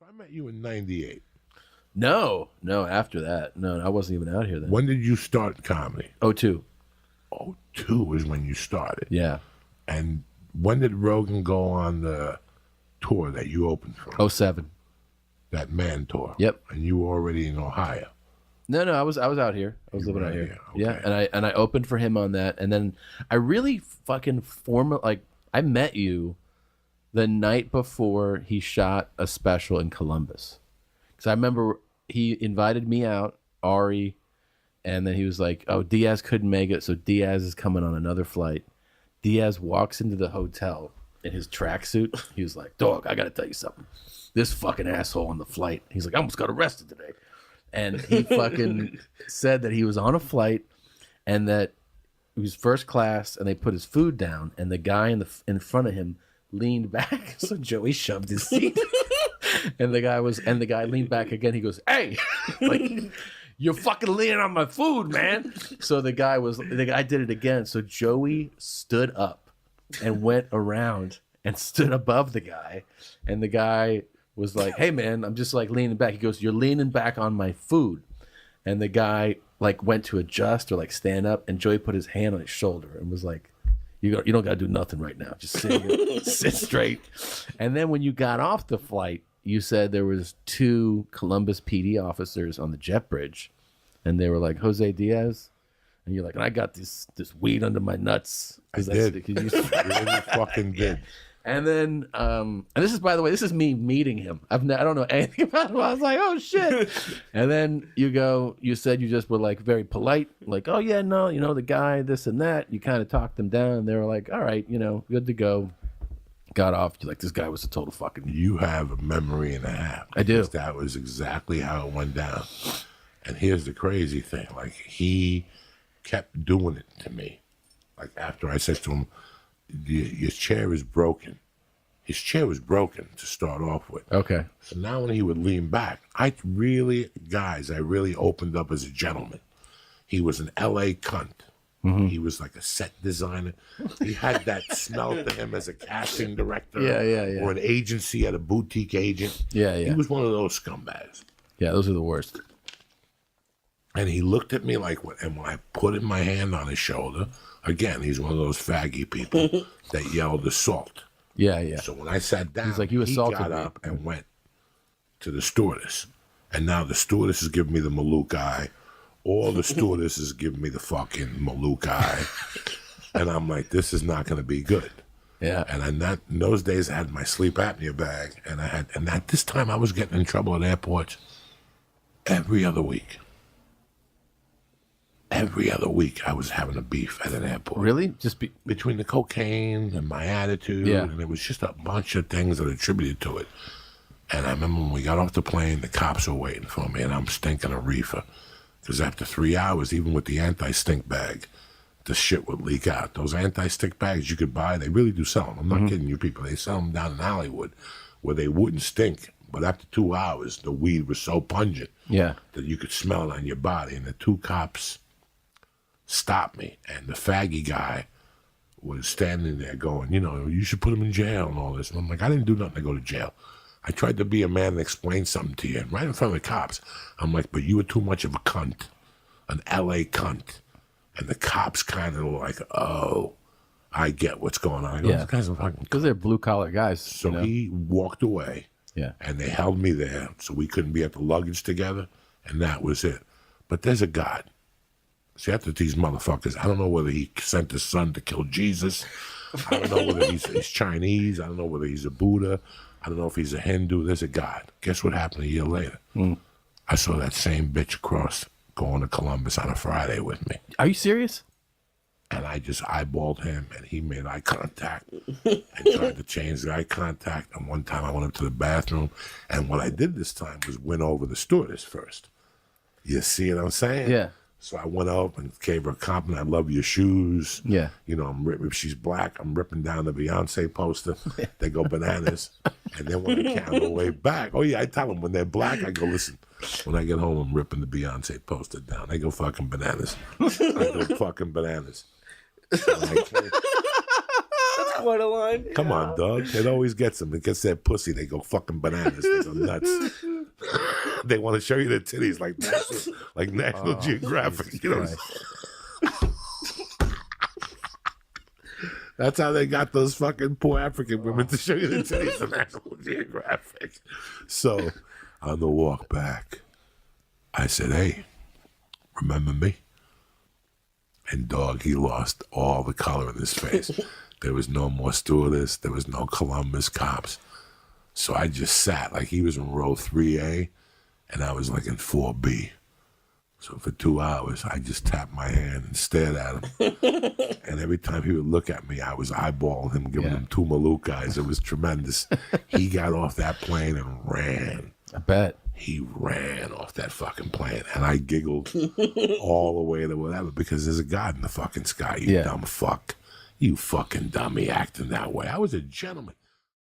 I met you in 98. No, after that. No, I wasn't even out here then. When did you start comedy? 02. 02 is when you started. Yeah. And when did Rogan go on the tour that you opened for? 07. That man tour. Yep. And you were already in Ohio. No, I was out here. I was living out here. Okay. Yeah, and I opened for him on that, and then I really fucking I met you the night before he shot a special in Columbus, because I remember he invited me out, Ari, and then he was like, "Oh, Diaz couldn't make it, so Diaz is coming on another flight." Diaz walks into the hotel in his tracksuit. He was like, "Dog, I gotta tell you something. This fucking asshole on the flight." He's like, "I almost got arrested today." And he fucking said that he was on a flight and that it was first class, and they put his food down, and the guy in front of him leaned back, so Joey shoved his seat. and the guy leaned back again. He goes, "Hey, like, you're fucking leaning on my food, man." So the guy did it again. So Joey stood up and went around and stood above the guy, and the guy was like, "Hey man, I'm just like leaning back." He goes, "You're leaning back on my food." And the guy like went to adjust or like stand up, and Joey put his hand on his shoulder and was like, you don't got to do nothing right now. Just sit here, sit straight. And then when you got off the flight, you said there was 2 Columbus PD officers on the jet bridge, and they were like, "Jose Diaz," and you're like, "And I got this weed under my nuts." I did. You really fucking did. And then, and this is, by the way, this is me meeting him. I don't know anything about him. I was like, "Oh shit!" And then you said you just were like very polite, like, "Oh yeah, no, the guy, this and that." You kind of talked them down. They were like, "All right, good to go." Got off. You're like, "This guy was a total fucking." You have a memory and a half. I do. That was exactly how it went down. And here's the crazy thing: like, he kept doing it to me. Like, after I said to him, "Your chair is broken." His chair was broken to start off with. Okay. So now when he would lean back, I really opened up as a gentleman. He was an LA cunt. Mm-hmm. He was like a set designer. He had that smell to him as a casting director. Yeah. Or an agency at a boutique agent. Yeah. He was one of those scumbags. Yeah, those are the worst. And he looked at me like, and when I put my hand on his shoulder, again, he's one of those faggy people that yelled assault. Yeah. So when I sat down, he's like, "You assaulted he got me." up and went to the stewardess. And now the stewardess is giving me the Malouk eye. All the stewardesses giving me the fucking Malouk eye. And I'm like, this is not going to be good. Yeah. And in those days, I had my sleep apnea bag. And at this time, I was getting in trouble at airports every other week. Every other week, I was having a beef at an airport. Really? Just between the cocaine and my attitude, and it was just a bunch of things that attributed to it. And I remember when we got off the plane, the cops were waiting for me, and I'm stinking a reefer. Because after 3 hours, even with the anti-stink bag, the shit would leak out. Those anti-stink bags you could buy, they really do sell them. I'm not kidding you people. They sell them down in Hollywood where they wouldn't stink. But after 2 hours, the weed was so pungent that you could smell it on your body. And the 2 cops stopped me, and the faggy guy was standing there going, "You should put him in jail," and all this. And I'm like, I didn't do nothing to go to jail. I tried to be a man and explain something to you, right in front of the cops. I'm like, but you were too much of a cunt, an LA cunt. And the cops kind of were like, "Oh, I get what's going on." I go, "These guys are fucking," because they're blue collar guys. So he walked away. Yeah. And they held me there, so we couldn't be at the luggage together, and that was it. But there's a God. See, after these motherfuckers, I don't know whether he sent his son to kill Jesus. I don't know whether he's Chinese. I don't know whether he's a Buddha. I don't know if he's a Hindu. There's a God. Guess what happened a year later? I saw that same bitch across going to Columbus on a Friday with me. Are you serious? And I just eyeballed him, and he made eye contact and tried to change the eye contact. And one time I went up to the bathroom, and what I did this time was win over the stewardess first. You see what I'm saying? Yeah. So I went up and gave her a compliment. "I love your shoes." Yeah. If she's black, I'm ripping down the Beyonce poster. They go bananas. And then when I came on the way back, I tell them when they're black, I go, "Listen, when I get home, I'm ripping the Beyonce poster down." They go fucking bananas. I go fucking bananas. So That's What a line. Come on, dog. It always gets them. It gets their pussy. They go fucking bananas. They go nuts. They want to show you their titties like National Geographic. You know. That's how they got those fucking poor African women to show you their titties on National Geographic. So, on the walk back, I said, "Hey, remember me?" And dog, he lost all the color in his face. There was no more stewardess. There was no Columbus cops. So I just sat like he was in row 3A, and I was like in 4B. So for 2 hours, I just tapped my hand and stared at him. And every time he would look at me, I was eyeballing him, giving him 2 Malouk eyes. It was tremendous. He got off that plane and ran. I bet. He ran off that fucking plane, and I giggled all the way to whatever, because there's a God in the fucking sky, you dumb fuck. You fucking dummy acting that way. I was a gentleman.